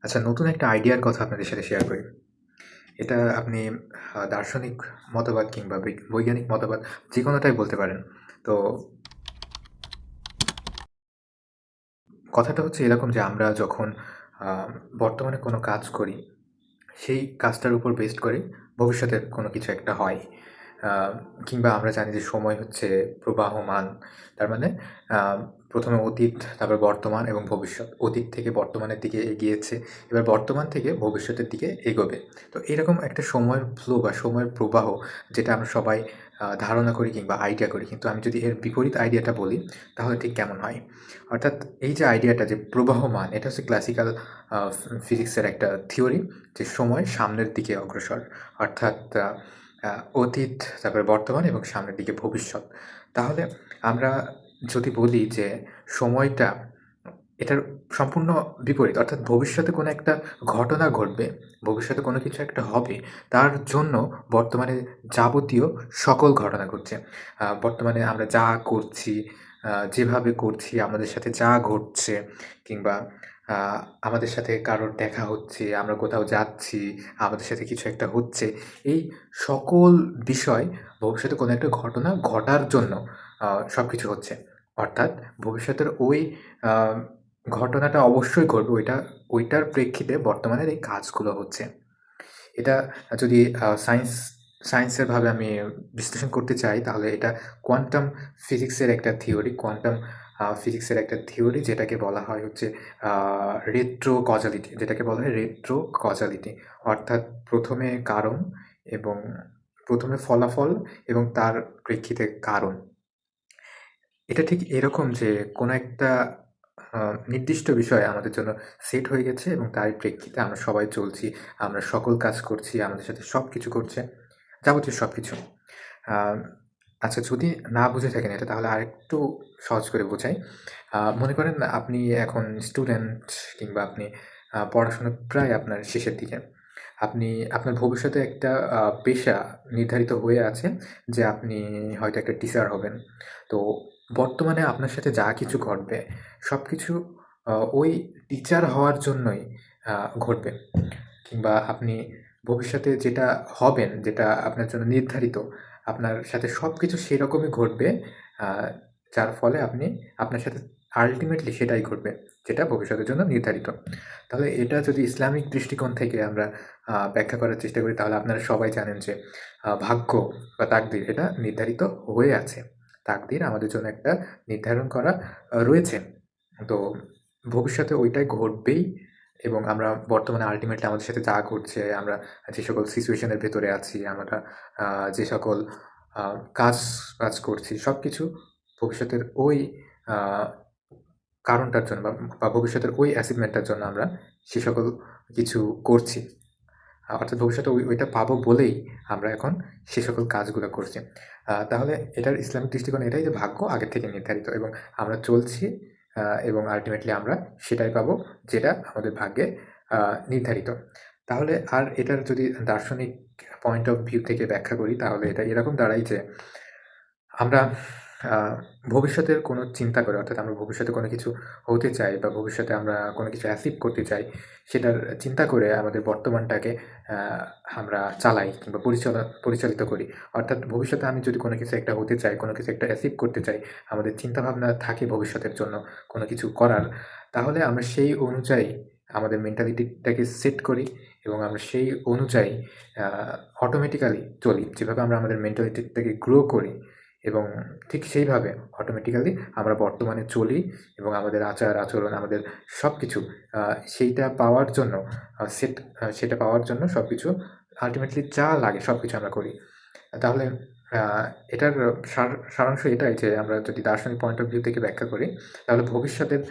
আচ্ছা, নতুন একটা আইডিয়ার কথা আপনাদের সাথে শেয়ার করি। এটা আপনি দার্শনিক মতবাদ কিংবা বৈজ্ঞানিক মতবাদ যেকোনোটাই বলতে পারেন। তো কথাটা হচ্ছে এরকম যে আমরা যখন আ বর্তমানে কোনো কাজ করি, সেই কাজটার উপর বেসড করে ভবিষ্যতের কোনো কিছু একটা হয়। আ কিংবা আমরা জানি যে সময় হচ্ছে প্রবাহমান। তার মানে আ ১ম এ অতীত, তারপর বর্তমান এবং ভবিষ্যৎ। অতীত থেকে বর্তমানের দিকে এগিয়েছে। এবার বর্তমান থেকে ভবিষ্যতের দিকে এগোবে। তো এরকম একটা সময়ের ফ্লো বা সময়ের প্রবাহ যেটা আমরা সবাই ধারণা করি কিংবা আইডিয়া করি। কিন্তু আমি যদি এর বিপরীত আইডিয়াটা বলি, তাহলে ঠিক কেমন হয়? অর্থাৎ এই যে আইডিয়াটা যে প্রবাহমান, এটা হচ্ছে ক্লাসিক্যাল ফিজিক্সের একটা থিওরি যে সময় সামনের দিকে অগ্রসর। অর্থাৎ আ আ অতীত, তারপরে বর্তমান এবং সামনের দিকে ভবিষ্যৎ। তাহলে আমরা যদি বলি যে সময়টা এটার সম্পূর্ণ বিপরীত। অর্থাৎ ভবিষ্যতে কোনো একটা ঘটনা ঘটবে, ভবিষ্যতে কোনো কিছু একটা হবে, তার জন্য বর্তমানে যাবতীয় সকল ঘটনা ঘটছে। বর্তমানে আমরা যা করছি, যেভাবে করছি, আমাদের সাথে যা ঘটছে কিংবা আ আমাদের সাথে কারোর দেখা হচ্ছে, আমরা কোথাও যাচ্ছি, আমাদের সাথে কিছু একটা হচ্ছে। এই সকল বিষয় ভবিষ্যতে কোনো একটা ঘটনা ঘটার জন্য সবকিছু হচ্ছে। অর্থাৎ ভবিষ্যতের ওই আ ঘটনাটা অবশ্যই ঘটবে। ওইটার প্রেক্ষিতে বর্তমানের এই কাজগুলো হচ্ছে। এটা যদি সায়েন্সের ভাবে আমি বিশ্লেষণ করতে চাই, তাহলে এটা কোয়ান্টাম ফিজিক্সের একটা থিওরি। কোয়ান্টাম ফিজিক্সের একটা থিওরি যেটাকে বলা হয় হচ্ছে আ রেট্রো কজালিটি। যেটাকে বলা হয় রেট্রো কজালিটি। অর্থাৎ ১ম এ কারণ এবং ১ম এ ফলাফল এবং তার প্রেক্ষিতে কারণ। এটা ঠিক এরকম যে কোনো একটা আ নির্দিষ্ট বিষয় আমাদের জন্য সেট হয়ে গেছে এবং তারই প্রেক্ষিতে আমরা সবাই চলছি। আমরা সকল কাজ করছি, আমাদের সাথে সবকিছু ঘটছে। যাবতীয় সবকিছু। আ আচ্ছা, যদি না বুঝে থাকেন এটা, তাহলে আরেকটু সহজ করে বোঝাই। মনে করেন আপনি এখন স্টুডেন্ট কিংবা আপনি পড়াশোনা প্রায় আপনার শেষের দিকে। আপনি আপনার ভবিষ্যতে একটা পেশা নির্ধারিত হয়ে আছে যে আপনি হয়তো একটা টিচার হবেন। তো বর্তমানে আপনার সাথে যা কিছু ঘটবে সবকিছু ওই টিচার হওয়ার জন্যই আ ঘটবে। কিংবা আপনি ভবিষ্যতে যেটা হবেন, যেটা আপনার জন্য নির্ধারিত, আপনার সাথে সবকিছু সেরকমই ঘটবে। আ যার ফলে আপনার সাথে আল্টিমেটলি সেটাই ঘটবে, যেটা ভবিষ্যতের জন্য নির্ধারিত। তাহলে এটা যদি ইসলামিক দৃষ্টিকোণ থেকে আমরা ব্যাখ্যা করার চেষ্টা করি, তাহলে আপনারা সবাই জানেন যে ভাগ্য বা তাকদির এটা নির্ধারিত হয়ে আছে। তাকদির আমাদের জন্য একটা নির্ধারণ করা রয়েছে। তো ভবিষ্যতে ওইটাই ঘটবেই এবং আমরা বর্তমানে আল্টিমেটলি আমাদের সাথে যা ঘটছে, আমরা যে সকল সিচুয়েশন এর ভেতরে আছি, আমরা আ যে সকল আ কাজ করছি, সবকিছু ভবিষ্যতের ওই আ কারণটার জন্য বা ভবিষ্যতের ওই অ্যাচিভমেন্টটার জন্য আমরা সে সকল কিছু করছি। অর্থাৎ ভবিষ্যতে ওইটা পাবো বলেই আমরা এখন সে সকল কাজগুলো করছি। তাহলে এটার ইসলামিক দৃষ্টিকোণ এটাই যে ভাগ্য আগের থেকে নির্ধারিত এবং আমরা চলছি এবং আল্টিমেটলি আমরা সেটাই পাবো যেটা আমাদের ভাগ্যে আ নির্ধারিত। তাহলে আর এটার যদি দার্শনিক পয়েন্ট অফ ভিউ থেকে ব্যাখ্যা করি, তাহলে এটা এরকম দাঁড়ায় যে আমরা আ ভবিষ্যতের কোনো চিন্তা করে, অর্থাৎ আমরা ভবিষ্যতে কোনো কিছু হতে চাই বা ভবিষ্যতে আমরা কোনো কিছু অ্যাচিভ করতে চাই, সেটার চিন্তা করে আমাদের বর্তমানটাকে আ আমরা চালাই কিংবা পরিচালিত করি। অর্থাৎ ভবিষ্যতে আমি যদি কোনো কিছু একটা হতে চাই, কোনো কিছু একটা অ্যাচিভ করতে চাই, আমাদের চিন্তাভাবনা থাকে ভবিষ্যতের জন্য কোনো কিছু করার, তাহলে আমরা সেই অনুযায়ী আমাদের মেন্টালিটিটাকে সেট করি এবং আমরা সেই অনুযায়ী আ অটোমেটিক্যালি চলি। যেভাবে আমরা আমাদের মেন্টালিটিটাকে গ্রো করি এবং ঠিক সেইভাবে অটোমেটিক্যালি আমরা বর্তমানে চলি এবং আমাদের আচার-আচরণ, আমাদের সবকিছু আ সেইটা পাওয়ার জন্য সেটা পাওয়ার জন্য সবকিছু আল্টিমেটলি যা লাগে সবকিছু আমরা করি। তাহলে আ এটার সারাংশ এটাই যে আমরা যদি দার্শনিক পয়েন্ট অফ ভিউ থেকে ব্যাখ্যা করি, তাহলে ভবিষ্যতের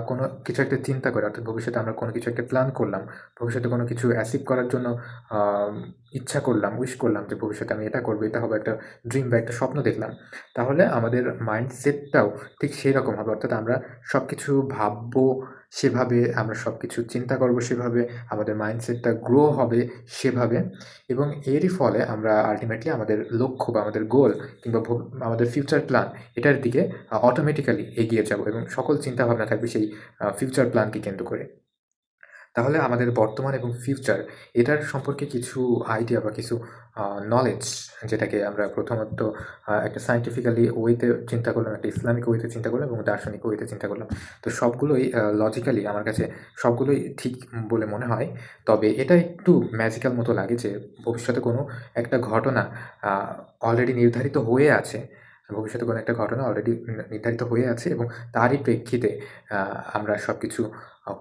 কোনো কিছু একটা চিন্তা করে, অর্থাৎ ভবিষ্যতে আমরা কোনো কিছু একটা প্ল্যান করলাম। ভবিষ্যতে কোনো কিছু অ্যাচিভ করার জন্য ইচ্ছা করলাম, উইশ করলাম যে ভবিষ্যতে আমি এটা করব, এটা হবে, একটা ড্রিম বা একটা স্বপ্ন দেখলাম। তাহলে আমাদের মাইন্ডসেটটাও ঠিক সেরকম হবে। অর্থাৎ আমরা সবকিছু ভাববো সেভাবে, আমরা সবকিছু চিন্তা করব সেভাবে, আমাদের মাইন্ডসেটটা গ্রো হবে সেভাবে এবং এরই ফলে আমরা আল্টিমেটলি আমাদের লক্ষ্য বা আমাদের গোল কিংবা আমাদের ফিউচার প্ল্যান এটার দিকে অটোমেটিক্যালি এগিয়ে যাব এবং সকল চিন্তাভাবনা থাকবে সেই ফিউচার প্ল্যানকে কেন্দ্র করে। তাহলে আমাদের বর্তমান এবং ফিউচার এটার সম্পর্কে কিছু আইডিয়া বা কিছু নলেজ, যেটাকে আমরা প্রথমত একটা সায়েন্টিফিক্যালি ওয়েতে চিন্তা করলাম, একটা ইসলামিক ওয়েতে চিন্তা করলাম এবং দার্শনিক ওয়েতে চিন্তা করলাম। তো সবগুলোই লজিক্যালি আমার কাছে সবগুলোই ঠিক বলে মনে হয়। তবে এটা একটু ম্যাজিক্যাল মতো লাগে যে ভবিষ্যতে কোনো একটা ঘটনা অলরেডি নির্ধারিত হয়ে আছে। ভবিষ্যতে কোনো একটা ঘটনা অলরেডি নির্ধারিত হয়ে আছে এবং তারই প্রেক্ষিতে আমরা সবকিছু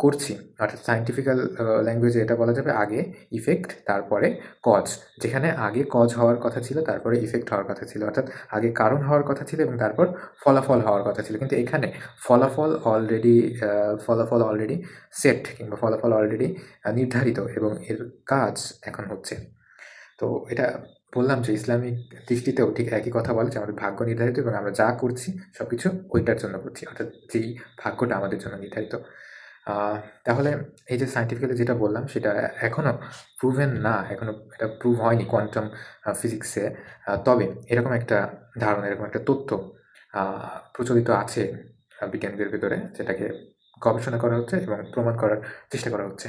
করছি। অর্থাৎ সায়েন্টিফিক্যাল ল্যাঙ্গুয়েজে এটা বলা যাবে আগে ইফেক্ট তারপরে কজ। যেখানে আগে কজ হওয়ার কথা ছিল তারপরে ইফেক্ট হওয়ার কথা ছিল। অর্থাৎ আগে কারণ হওয়ার কথা ছিল এবং তারপর ফলাফল হওয়ার কথা ছিল। কিন্তু এখানে ফলাফল অলরেডি ফলাফল অলরেডি সেট কিংবা ফলাফল অলরেডি নির্ধারিত এবং এর কাজ এখন হচ্ছে। তো এটা বললাম যে ইসলামিক দৃষ্টিতেও ঠিক একই কথা বলে যে আমাদের ভাগ্য নির্ধারিত এবং আমরা যা করছি সবকিছু ওইটার জন্য করছি। অর্থাৎ যেই ভাগ্যটা আমাদের জন্য নির্ধারিত। তাহলে এই যে সায়েন্টিফিক্যালি যেটা বললাম সেটা এখনো প্রুভেন না, এখনো এটা প্রুভ হয়নি কোয়ান্টাম ফিজিক্সে। তবে এরকম একটা ধারণা, এরকম একটা তথ্য প্রচলিত আছে বিজ্ঞানীদের ভেতরে, যেটাকে গবেষণা করা হচ্ছে এবং প্রমাণ করার চেষ্টা করা হচ্ছে।